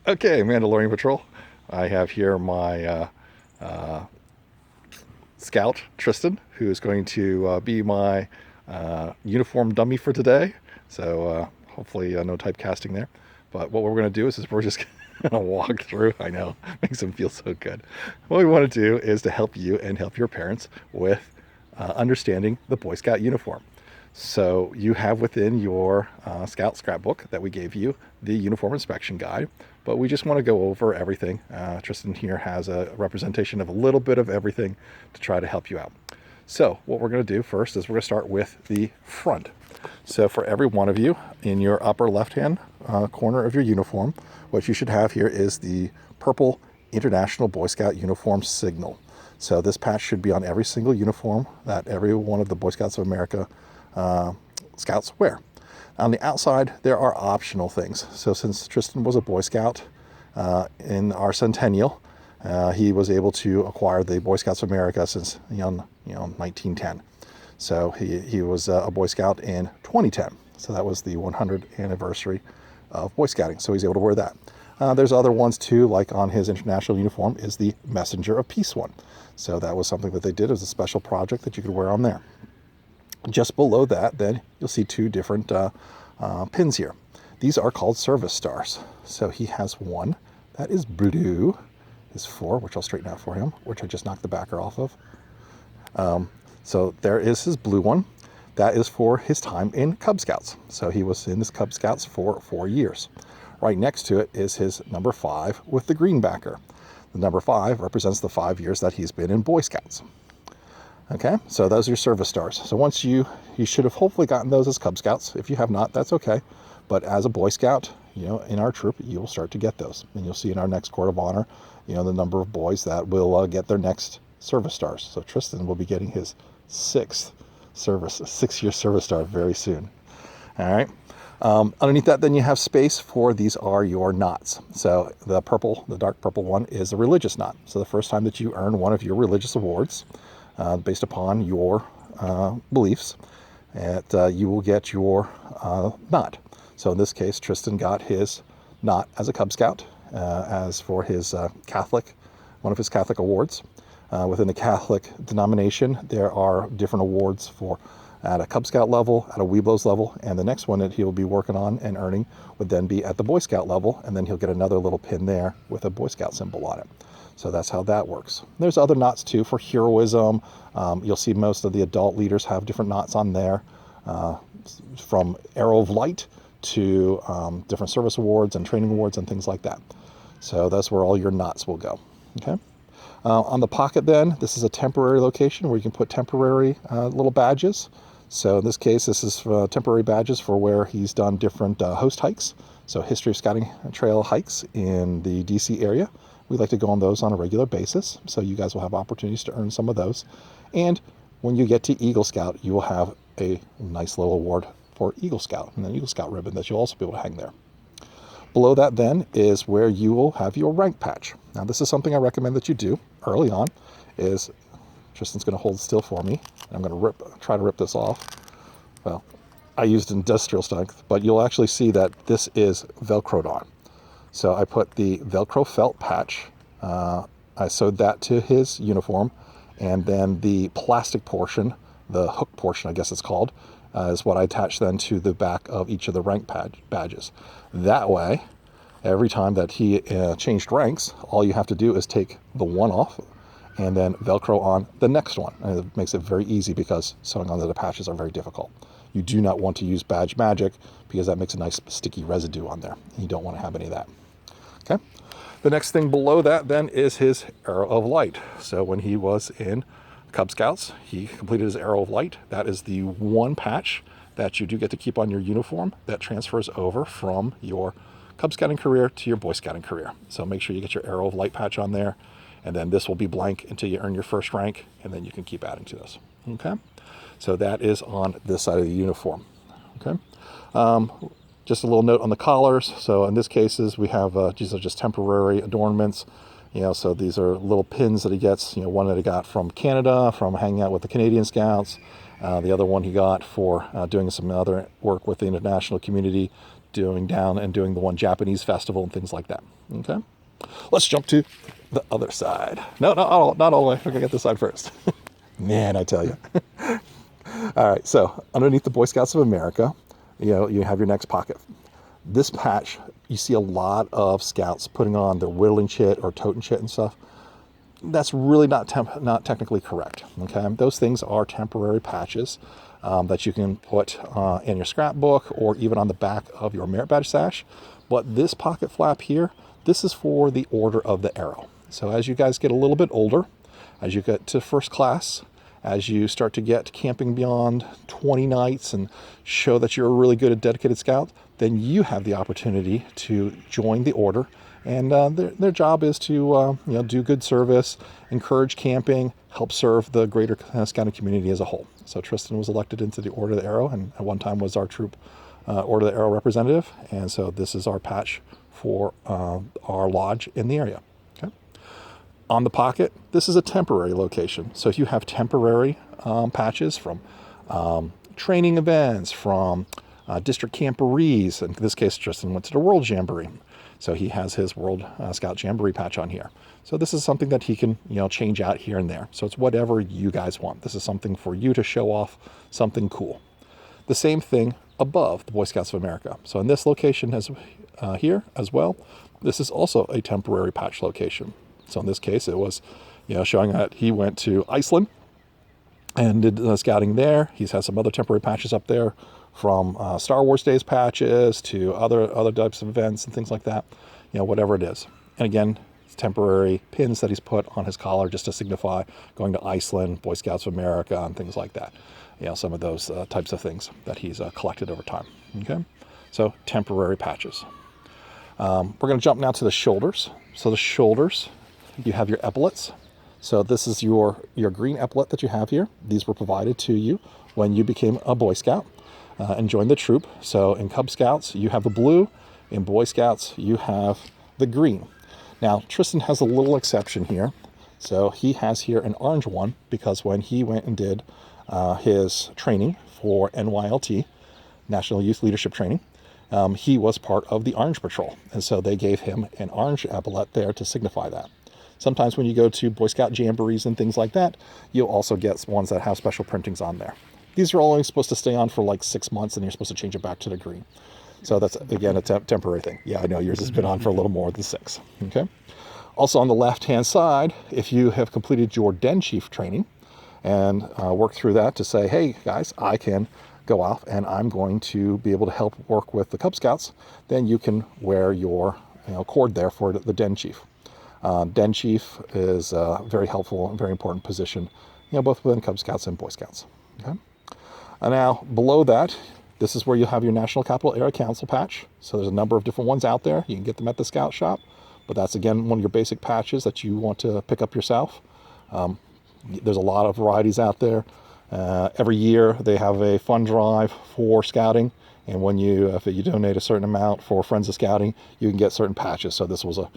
Okay, Mandalorian Patrol. I have here my uh, scout, Tristan, who is going to be my uniform dummy for today. So hopefully no typecasting there. But what we're going to do is we're just going to walk through. I know, makes them feel so good. What we want to do is to help you and help your parents with understanding the Boy Scout uniform. So you have within your Scout scrapbook that we gave you the uniform inspection guide, but we just want to go over everything. Tristan here has a representation of a little bit of everything to try to help you out. So what we're going to do first is we're going to start with the front. So for every one of you, in your upper left-hand corner of your uniform, what you should have here is the purple International Boy Scout uniform signal. So this patch should be on every single uniform that every one of the Boy Scouts of America Scouts wear. On the outside, there are optional things. So since Tristan was a Boy Scout in our centennial, he was able to acquire the Boy Scouts of America since 1910. So he was a Boy Scout in 2010. So that was the 100th anniversary of Boy Scouting. So he's able to wear that. There's other ones too, like on his international uniform is the Messenger of Peace one. So that was something that they did as a special project that you could wear on there. Just below that, then you'll see two different pins here. These are called service stars. So he has one that is blue, is 4, which I'll straighten out for him, which I just knocked the backer off of. So there is his blue one. That is for his time in Cub Scouts. So he was in his Cub Scouts for 4 years. Right next to it is his number 5 with the green backer. The number 5 represents the 5 years that he's been in Boy Scouts. Okay, so those are your service stars. So once you should have hopefully gotten those as Cub Scouts. If you have not, that's okay. But as a Boy Scout, in our troop, you will start to get those. And you'll see in our next Court of Honor, the number of boys that will get their next service stars. So Tristan will be getting his 6-year service star very soon. All right. Underneath that, then you have space for these are your knots. So the dark purple one is the religious knot. So the first time that you earn one of your religious awards, based upon your beliefs, and you will get your knot. So in this case, Tristan got his knot as a Cub Scout, as for his one of his Catholic awards. Within the Catholic denomination, there are different awards for at a Cub Scout level, at a Weeblos level, and the next one that he'll be working on and earning would then be at the Boy Scout level, and then he'll get another little pin there with a Boy Scout symbol on it. So that's how that works. There's other knots too for heroism. You'll see most of the adult leaders have different knots on there, from Arrow of Light to different service awards and training awards and things like that. So that's where all your knots will go. Okay. On the pocket then, this is a temporary location where you can put temporary little badges. So in this case, this is temporary badges for where he's done different host hikes. So History of Scouting Trail hikes in the DC area. We like to go on those on a regular basis. So you guys will have opportunities to earn some of those. And when you get to Eagle Scout, you will have a nice little award for Eagle Scout and an Eagle Scout ribbon that you'll also be able to hang there. Below that then is where you will have your rank patch. Now this is something I recommend that you do early on. Is Tristan's going to hold still for me. I'm going to try to rip this off. Well, I used industrial strength, but you'll actually see that this is Velcroed on. So I put the Velcro felt patch. I sewed that to his uniform, and then the plastic portion, the hook portion, I guess it's called, is what I attach then to the back of each of the rank badges. That way, every time that he changed ranks, all you have to do is take the one off and then Velcro on the next one. And it makes it very easy because sewing onto the patches are very difficult. You do not want to use badge magic because that makes a nice sticky residue on there. You don't want to have any of that. Okay. The next thing below that then is his Arrow of Light. So when he was in Cub Scouts, he completed his Arrow of Light. That is the one patch that you do get to keep on your uniform that transfers over from your Cub Scouting career to your Boy Scouting career. So make sure you get your Arrow of Light patch on there, and then this will be blank until you earn your first rank, and then you can keep adding to this. Okay, so that is on this side of the uniform. Okay, just a little note on the collars. So in this cases, we have these are just temporary adornments. So these are little pins that he gets. One that he got from Canada, from hanging out with the Canadian Scouts. The other one he got for doing some other work with the international community, doing the one Japanese festival and things like that. Okay. Let's jump to the other side. No, not all the way. We're gonna get this side first. Man, I tell you. All right. So underneath the Boy Scouts of America, you have your next pocket. This patch, you see a lot of scouts putting on their whittling chit or totem chit and stuff. That's really not technically correct. Okay, those things are temporary patches that you can put in your scrapbook or even on the back of your merit badge sash. But this pocket flap here, this is for the Order of the Arrow. So as you guys get a little bit older, as you get to first class, as you start to get camping beyond 20 nights and show that you're a really good and dedicated scout, then you have the opportunity to join the order. And their job is to do good service, encourage camping, help serve the greater scouting community as a whole. So Tristan was elected into the Order of the Arrow, and at one time was our troop Order of the Arrow representative. And so this is our patch for our lodge in the area. Okay. On the pocket, this is a temporary location. So if you have temporary patches from training events, from district camporees, in this case, Tristan went to the World Jamboree. So he has his World Scout Jamboree patch on here. So this is something that he can, change out here and there. So it's whatever you guys want. This is something for you to show off, something cool. The same thing above the Boy Scouts of America. So in this location here as well, this is also a temporary patch location. So in this case, it was, showing that he went to Iceland and did scouting there. He's had some other temporary patches up there, from Star Wars Days patches to other types of events and things like that, whatever it is. And again, it's temporary pins that he's put on his collar just to signify going to Iceland, Boy Scouts of America, and things like that. Some of those types of things that he's collected over time. Okay, so temporary patches. We're going to jump now to the shoulders. So the shoulders, you have your epaulets. So this is your green epaulet that you have here. These were provided to you when you became a Boy Scout and joined the troop. So in Cub Scouts, you have the blue. In Boy Scouts, you have the green. Now, Tristan has a little exception here. So he has here an orange one because when he went and did his training for NYLT, National Youth Leadership Training, he was part of the Orange Patrol. And so they gave him an orange epaulet there to signify that. Sometimes when you go to Boy Scout jamborees and things like that, you'll also get ones that have special printings on there. These are only supposed to stay on for like 6 months, and you're supposed to change it back to the green. So that's, again, a temporary thing. Yeah, I know yours has been on for a little more than 6. Okay. Also on the left-hand side, if you have completed your Den Chief training and worked through that to say, hey, guys, I can go off and I'm going to be able to help work with the Cub Scouts, then you can wear your cord there for the Den Chief. Den Chief is a very helpful and very important position, both within Cub Scouts and Boy Scouts. Okay. And now below that, this is where you have your National Capital Area Council patch. So there's a number of different ones out there. You can get them at the Scout Shop, but that's again one of your basic patches that you want to pick up yourself. There's a lot of varieties out there. Every year they have a fund drive for scouting, and when if you donate a certain amount for Friends of Scouting, you can get certain patches. So this was a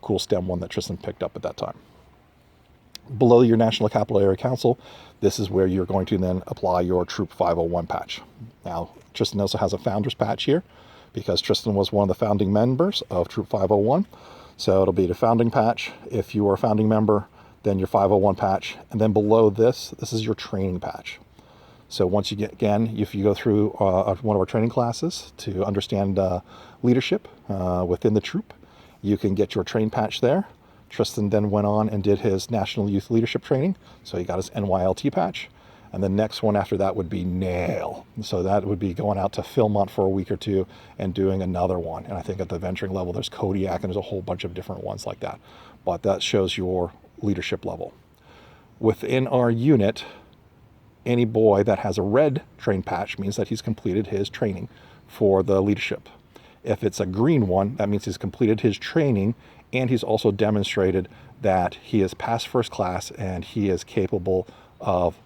cool STEM one that Tristan picked up at that time. Below your National Capital Area Council, this is where you're going to then apply your Troop 501 patch. Now, Tristan also has a founder's patch here because Tristan was one of the founding members of Troop 501. So it'll be the founding patch. If you are a founding member, then your 501 patch. And then below this is your training patch. So once you if you go through one of our training classes to understand leadership within the troop, you can get your train patch there. Tristan then went on and did his National Youth Leadership Training. So he got his NYLT patch. And the next one after that would be NAIL. So that would be going out to Philmont for a week or two and doing another one. And I think at the venturing level, there's Kodiak and there's a whole bunch of different ones like that. But that shows your leadership level. Within our unit, any boy that has a red train patch means that he's completed his training for the leadership. If it's a green one, that means he's completed his training and he's also demonstrated that he has passed first class and he is capable of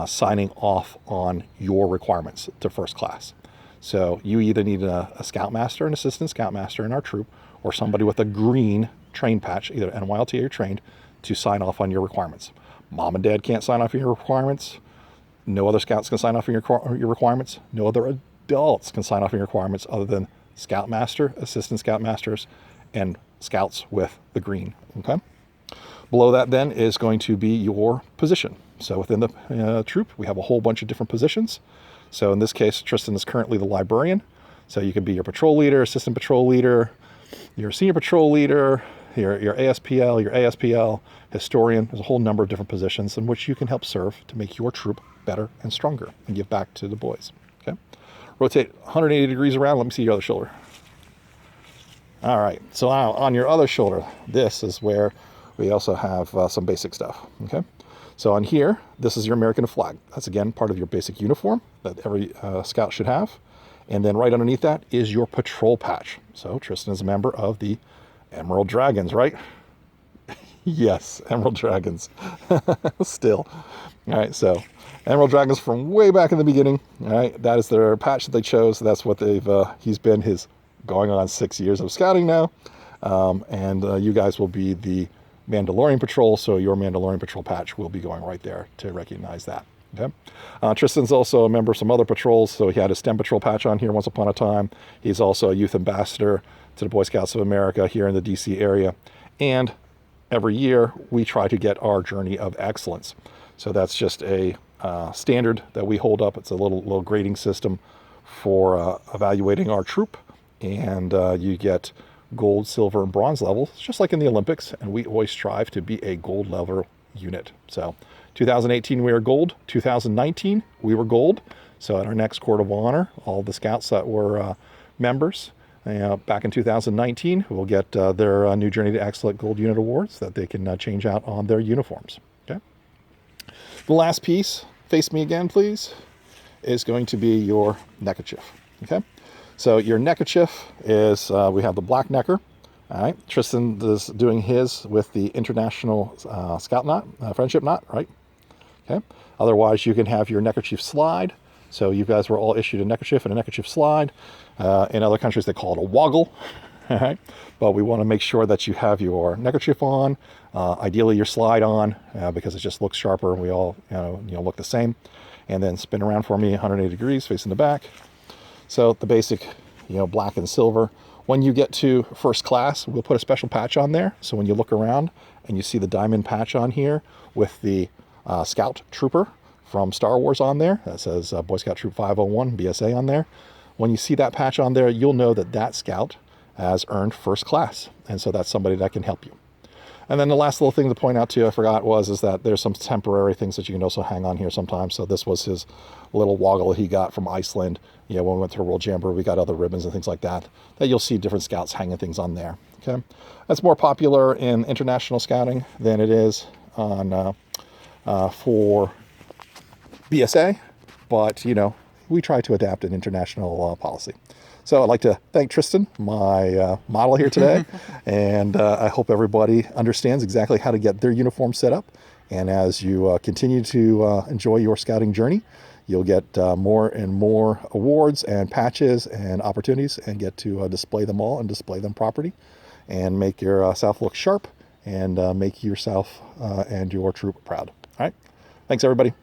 signing off on your requirements to first class. So you either need a scoutmaster, an assistant scoutmaster in our troop, or somebody with a green train patch, either NYLT or trained, to sign off on your requirements. Mom and dad can't sign off on your requirements. No other scouts can sign off on your requirements. No other adults can sign off on your requirements other than scoutmaster, assistant scoutmasters, and scouts with the green. Okay. Below that then is going to be your position. So within the troop, we have a whole bunch of different positions. So in this case, Tristan is currently the librarian. So you can be your patrol leader, assistant patrol leader, your senior patrol leader, your ASPL, your ASPL, historian. There's a whole number of different positions in which you can help serve to make your troop better and stronger and give back to the boys. Okay. Rotate 180 degrees around. Let me see your other shoulder. All right. So now on your other shoulder, this is where we also have some basic stuff. Okay. So on here, this is your American flag. That's, again, part of your basic uniform that every scout should have. And then right underneath that is your patrol patch. So Tristan is a member of the Emerald Dragons, right? Yes, Emerald Dragons. Still. All right, so Emerald Dragons from way back in the beginning. All right, that is their patch that they chose. That's what he's been his going on 6 years of scouting now. You guys will be the Mandalorian Patrol, so your Mandalorian Patrol patch will be going right there to recognize that. Okay. Tristan's also a member of some other patrols, so he had a STEM Patrol patch on here once upon a time. He's also a youth ambassador to the Boy Scouts of America here in the DC area. And every year we try to get our Journey of Excellence. So that's just a standard that we hold up. It's a little grading system for evaluating our troop. And you get gold, silver, and bronze levels, just like in the Olympics, and we always strive to be a gold level unit. So 2018 we were gold, 2019 we were gold. So at our next Court of Honor, all the scouts that were members back in 2019 will get their new Journey to Excellent Gold Unit Awards that they can change out on their uniforms. Okay. The last piece, face me again please, is going to be your neckerchief. Okay. So your neckerchief is, we have the black necker. All right. Tristan is doing his with the International Scout Knot, Friendship Knot, right? Okay. Otherwise, you can have your neckerchief slide. So you guys were all issued a neckerchief and a neckerchief slide. In other countries, they call it a woggle. All right. But we want to make sure that you have your neckerchief on, ideally your slide on, because it just looks sharper and we all look the same. And then spin around for me 180 degrees facing the back. So the basic, black and silver. When you get to first class, we'll put a special patch on there. So when you look around and you see the diamond patch on here with the Scout Trooper from Star Wars on there, that says Boy Scout Troop 501 BSA on there. When you see that patch on there, you'll know that that scout has earned first class. And so that's somebody that can help you. And then the last little thing to point out to you, I forgot, is that there's some temporary things that you can also hang on here sometimes. So this was his little woggle he got from Iceland. When we went to the World Jamboree, we got other ribbons and things like that you'll see different scouts hanging things on there. Okay, that's more popular in international scouting than it is on for BSA, but we try to adapt an international policy. So I'd like to thank Tristan, my model here today, and I hope everybody understands exactly how to get their uniform set up. And as you continue to enjoy your scouting journey, you'll get more and more awards and patches and opportunities and get to display them all and display them properly and make yourself look sharp and make yourself and your troop proud. All right. Thanks, everybody.